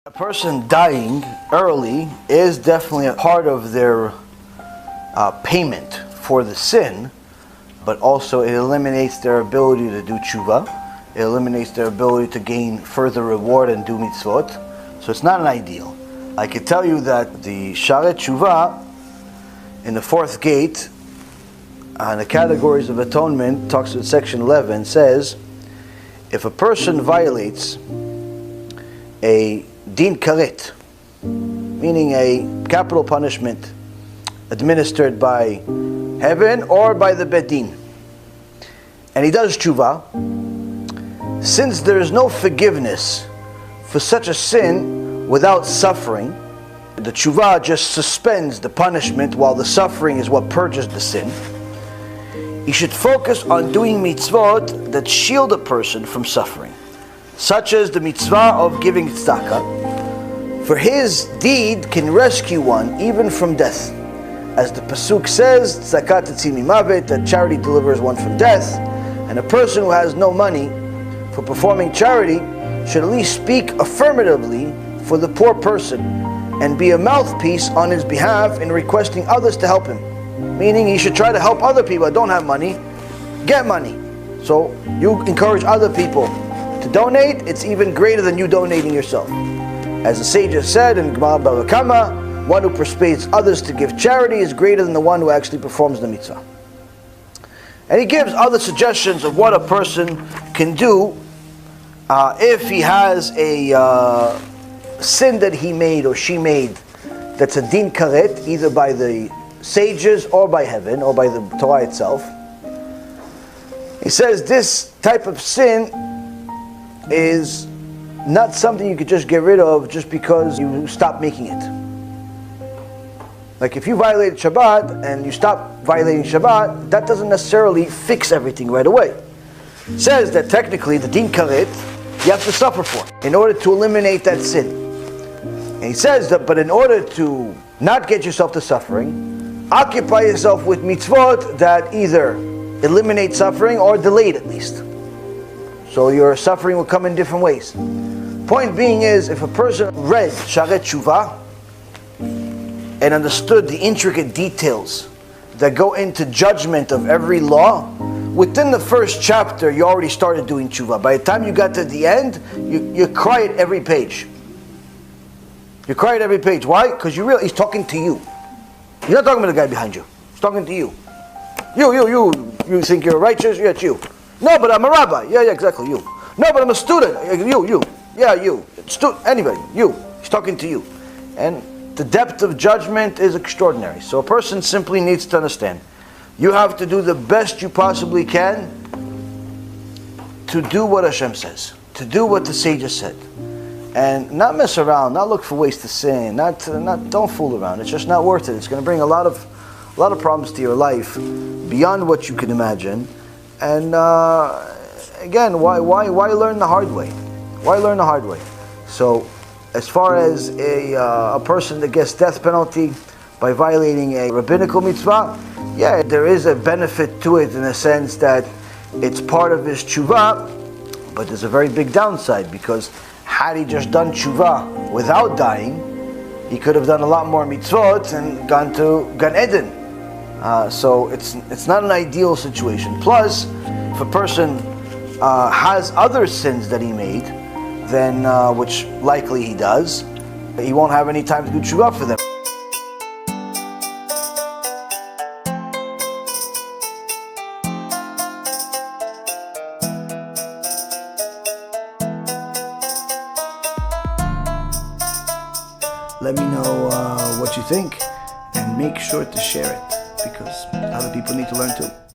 A person dying early is definitely a part of their payment for the sin, but also it eliminates their ability to do tshuva. It eliminates their ability to gain further reward and do mitzvot. So it's not an ideal. I can tell you that the Sharet Tshuva in the fourth gate on the categories of atonement, talks in section 11, says if a person violates a din karet, meaning a capital punishment administered by heaven or by the BEIT, and he does tshuva, since there is no forgiveness for such a sin without suffering, the tshuva just suspends the punishment while the suffering is what purges the sin. He should focus on doing mitzvot that shield a person from suffering, such as the mitzvah of giving tzedakah, for his deed can rescue one even from death. As the pasuk says, tzedakah tetzil mimavet, that charity delivers one from death, and a person who has no money for performing charity should at least speak affirmatively for the poor person and be a mouthpiece on his behalf in requesting others to help him. Meaning he should try to help other people that don't have money get money. So you encourage other people to donate. It's even greater than you donating yourself. As the sages said in Gemara Bava Kama, one who persuades others to give charity is greater than the one who actually performs the mitzvah. And he gives other suggestions of what a person can do if he has a sin that he made or she made that's a din karet, either by the sages or by heaven or by the Torah itself. He says this type of sin is not something you could just get rid of just because you stop making it. Like if you violated Shabbat and you stop violating Shabbat, that doesn't necessarily fix everything right away. It says that technically the din karet you have to suffer for in order to eliminate that sin. And he says that, but in order to not get yourself to suffering, occupy yourself with mitzvot that either eliminate suffering or delay it at least. So your suffering will come in different ways. Point being is, if a person read Sharet Tshuva and understood the intricate details that go into judgment of every law, within the first chapter you already started doing tshuva. By the time you got to the end, you cry at every page. You cry at every page. Why? Because you realize he's talking to you. You're not talking about the guy behind you. He's talking to you. You think you're righteous? Yeah, it's you. No, but I'm a rabbi. Yeah, exactly, you. No, but I'm a student. You. Yeah, you. Anybody, you. He's talking to you. And the depth of judgment is extraordinary. So a person simply needs to understand, you have to do the best you possibly can to do what Hashem says, to do what the sages said, and not mess around, not look for ways to sin, don't fool around. It's just not worth it. It's going to bring a lot of problems to your life beyond what you can imagine. And again, why learn the hard way? Why learn the hard way? So, as far as a person that gets death penalty by violating a rabbinical mitzvah, yeah, there is a benefit to it in the sense that it's part of his tshuva, but there's a very big downside, because had he just done tshuva without dying, he could have done a lot more mitzvot and gone to Gan Eden. So it's not an ideal situation. Plus, if a person has other sins that he made, then which likely he does, he won't have any time to do tshuva for them. Let me know what you think, and make sure to share it, because other people need to learn too.